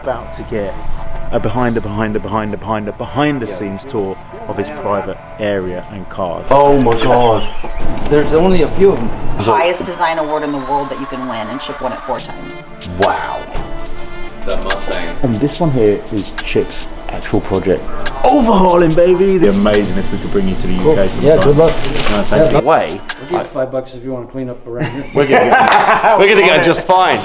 about to get a behind the scenes tour of his private area and cars. Oh my god. There's only a few of them. Highest design award in the world that you can win, and Chip won it 4 times. Wow. The Mustang. And this one here is Chip's actual project. Overhauling, baby! They're amazing if we could bring you to the UK sometime. Yeah, good luck. Thank you. We'll give you $5 if you want to clean up around here. We're gonna go just fine.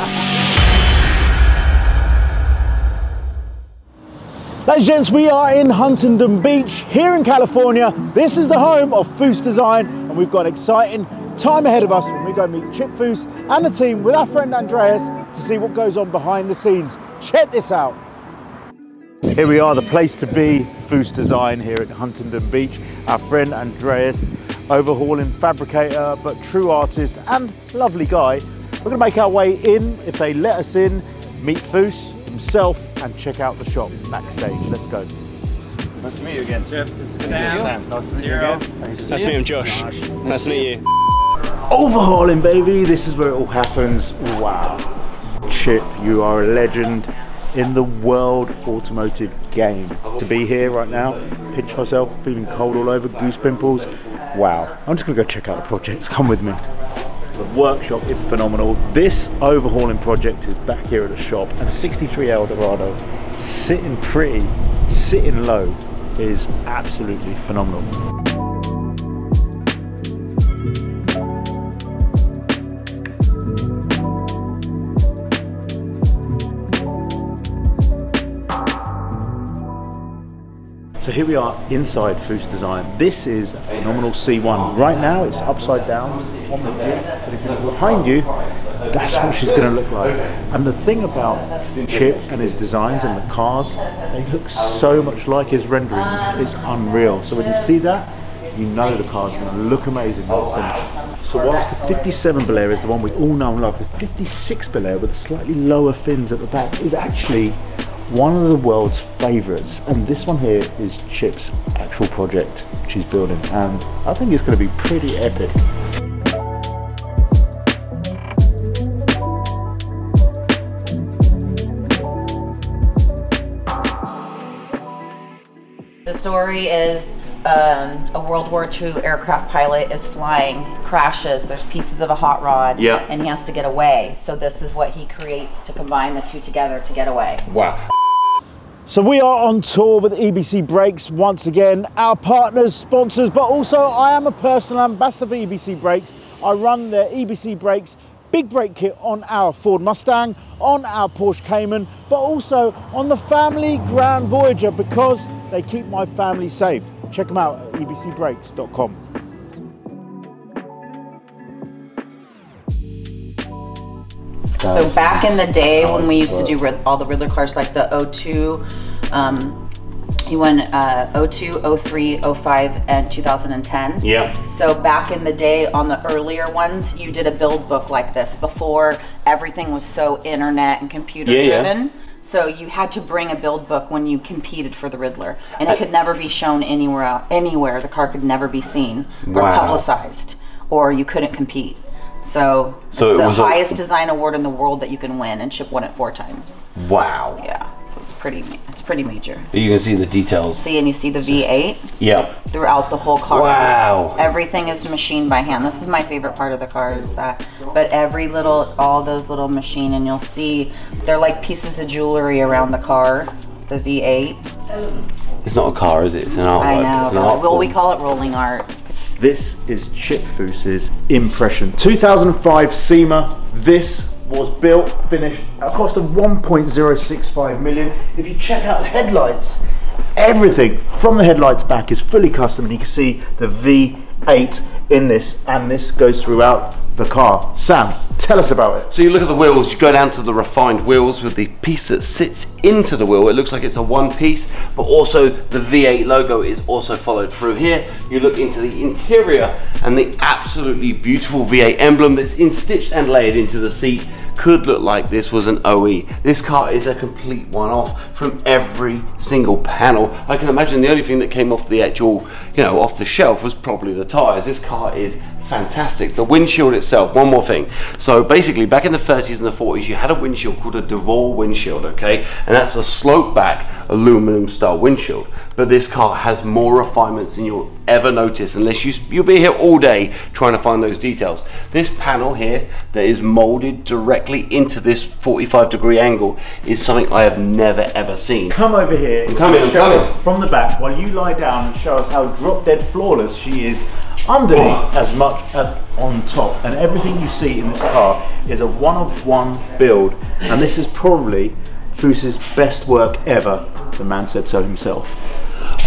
Ladies and gents, we are in Huntington Beach here in California. This is the home of Foose Design, and we've got an exciting time ahead of us when we go meet Chip Foose and the team with our friend Andreas to see what goes on behind the scenes. Check this out. Here we are, the place to be, Foose Design here at Huntington Beach. Our friend Andreas, overhauling fabricator, but true artist and lovely guy. We're gonna make our way in, if they let us in, meet Foose himself and check out the shop backstage. Let's go. Nice to meet you again, Chip. This is Sam. Nice to meet you again. Nice to meet you, Josh. Nice to meet you. Overhauling, baby. This is where it all happens. Wow. Chip, you are a legend in the world automotive game. To be here right now, pinch myself, feeling cold all over, goose pimples. Wow. I'm just gonna go check out the projects. Come with me. The workshop is phenomenal. This overhauling project is back here at the shop, and a 63 Eldorado sitting pretty, sitting low is absolutely phenomenal. So here we are inside Foose Design. This is a phenomenal C1. Right now it's upside down on the jet, but if you look behind you, that's what she's going to look like. And the thing about Chip and his designs and the cars, they look so much like his renderings, it's unreal. So when you see that, you know the car's going to look amazing when it's finished. So whilst the 57 Bel Air is the one we all know and love, the 56 Bel Air with the slightly lower fins at the back is actually one of the world's favourites, and this one here is Chip's actual project which he's building, and I think it's going to be pretty epic. The story is a World War II aircraft pilot is flying, crashes, there's pieces of a hot rod, and he has to get away. So this is what he creates to combine the two together to get away. Wow. So we are on tour with EBC Brakes once again, our partners, sponsors, but also I am a personal ambassador for EBC Brakes. I run their EBC Brakes big brake kit on our Ford Mustang, on our Porsche Cayman, but also on the family Grand Voyager because they keep my family safe. Check them out at ebcbrakes.com. So back in the day when we used to do all the Riddler cars, like the 02, he won 02, 03, 05, and 2010. Yeah. So back in the day on the earlier ones, you did a build book like this before everything was so internet and computer driven. So you had to bring a build book when you competed for the Riddler, and it could never be shown anywhere. The car could never be seen or publicized, or you couldn't compete. So it's the highest design award in the world that you can win, and Chip won it 4 times. Wow. Yeah, so it's pretty major. You can see the details. See, and you see the V8 Yep. throughout the whole car. Wow. Everything is machined by hand. This is my favorite part of the car, is that, but all those little machine, and you'll see they're like pieces of jewelry around the car, the V8. It's not a car, is it? It's an artwork. I know, it's an art well, we form. call it rolling art. This is Chip Foose's impression. 2005 SEMA. This was built, finished at a cost of 1.065 million. If you check out the headlights, everything from the headlights back is fully custom, and you can see the V8 in this, and this goes throughout the car. Sam, tell us about it. So you look at the wheels, you go down to the refined wheels with the piece that sits into the wheel. It looks like it's a one piece, but also the V8 logo is also followed through here. You look into the interior, and the absolutely beautiful V8 emblem that's stitched and layered into the seat could look like this was an OE. This car is a complete one-off from every single panel. I can imagine the only thing that came off the actual, off the shelf was probably the tires. This car is fantastic. The windshield itself, one more thing. So basically back in the 30s and the 40s, you had a windshield called a Devore windshield, okay? And that's a slope back aluminum style windshield. But this car has more refinements than you'll ever notice, unless you'll be here all day trying to find those details. This panel here that is molded directly into this 45-degree angle is something I have never ever seen. Come over here and show us from the back while you lie down and show us how drop dead flawless she is underneath as much as on top. And everything you see in this car is a one-of-one build, and this is probably Foose's best work ever. The man said so himself.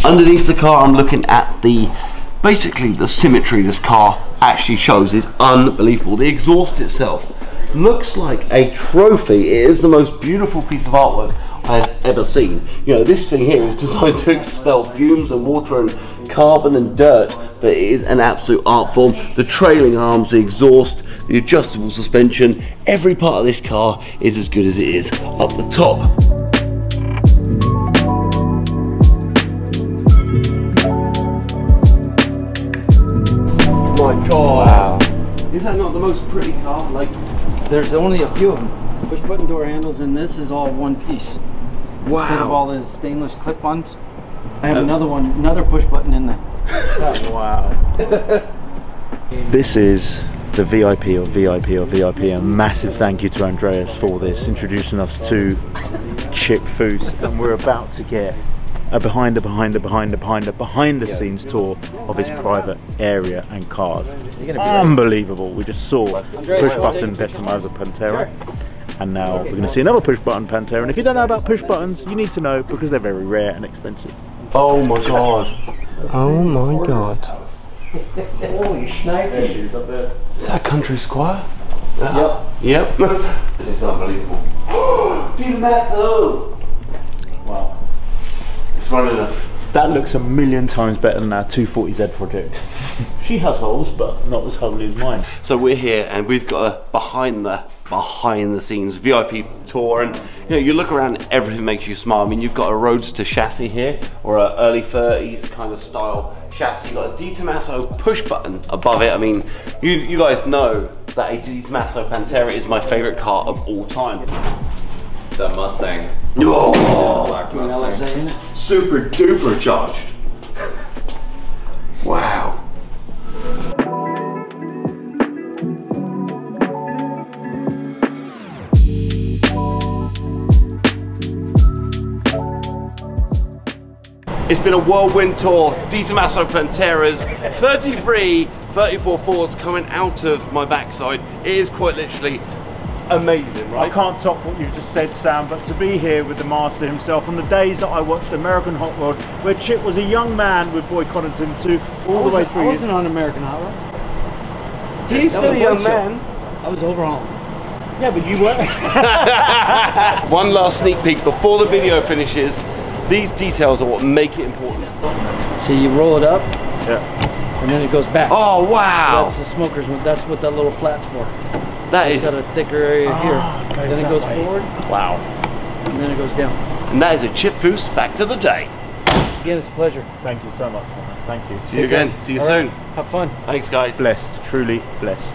Underneath the car, I'm looking at basically the symmetry this car actually shows is unbelievable. The exhaust itself looks like a trophy. It is the most beautiful piece of artwork I've ever seen. You know, this thing here is designed to expel fumes and water and carbon and dirt, but it is an absolute art form. The trailing arms, the exhaust, the adjustable suspension, every part of this car is as good as it is up the top. My God. Wow. Is that not the most pretty car? Like, there's only a few of them. Push button door handles, and this is all one piece. Wow. Instead of all the stainless clip-ons, I have another push button in there. Oh, wow. This is the VIP of VIP of VIP. A massive thank you to Andreas for this, introducing us to Chip Foose, and we're about to get a behind the scenes tour of his private area and cars. Unbelievable. We just saw push button Petrolheadonism Pantera, and now we're going to see another push button Pantera. And if you don't know about push buttons, you need to know, because they're very rare and expensive. oh my God. Oh my God. Holy shnikes. Is that Country Squire? Yep. Yep. This is unbelievable. Diablo. Wow. It's running a... That looks a million times better than our 240Z project. She has holes, but not as holy as mine. So we're here and we've got a behind the scenes VIP tour, and you know, you look around and everything makes you smile. I mean, you've got a Roadster chassis here, or an early 30s kind of style chassis. You've got a Di Tommaso push button above it. I mean, you guys know that a Di Tommaso Pantera is my favorite car of all time. That Mustang. Oh, Black Mustang. super duper charged. Wow. It's been a whirlwind tour. Di Tommaso Panteras, 33, 34 Fords coming out of my backside. It is quite literally amazing, right? I can't top what you've just said, Sam, but to be here with the master himself on the days that I watched American Hot Rod, where Chip was a young man with Boy Connaughton to all the way through. I wasn't on American Hot Rod. He's still a young man. I was overhauling. Yeah, but you were. One last sneak peek before the video finishes. These details are what make it important. So you roll it up, Yeah. and then it goes back. Oh, wow. So that's the smoker's one. That's what that little flat's for. That It's is, got a thicker area here. Then it that goes way. forward, wow. and then it goes down. And that is a Chip Foose fact of the day. Again, it's a pleasure. Thank you so much, man. Thank you. See you again. See you All soon. right. Have fun. Thanks, guys. Blessed, truly blessed.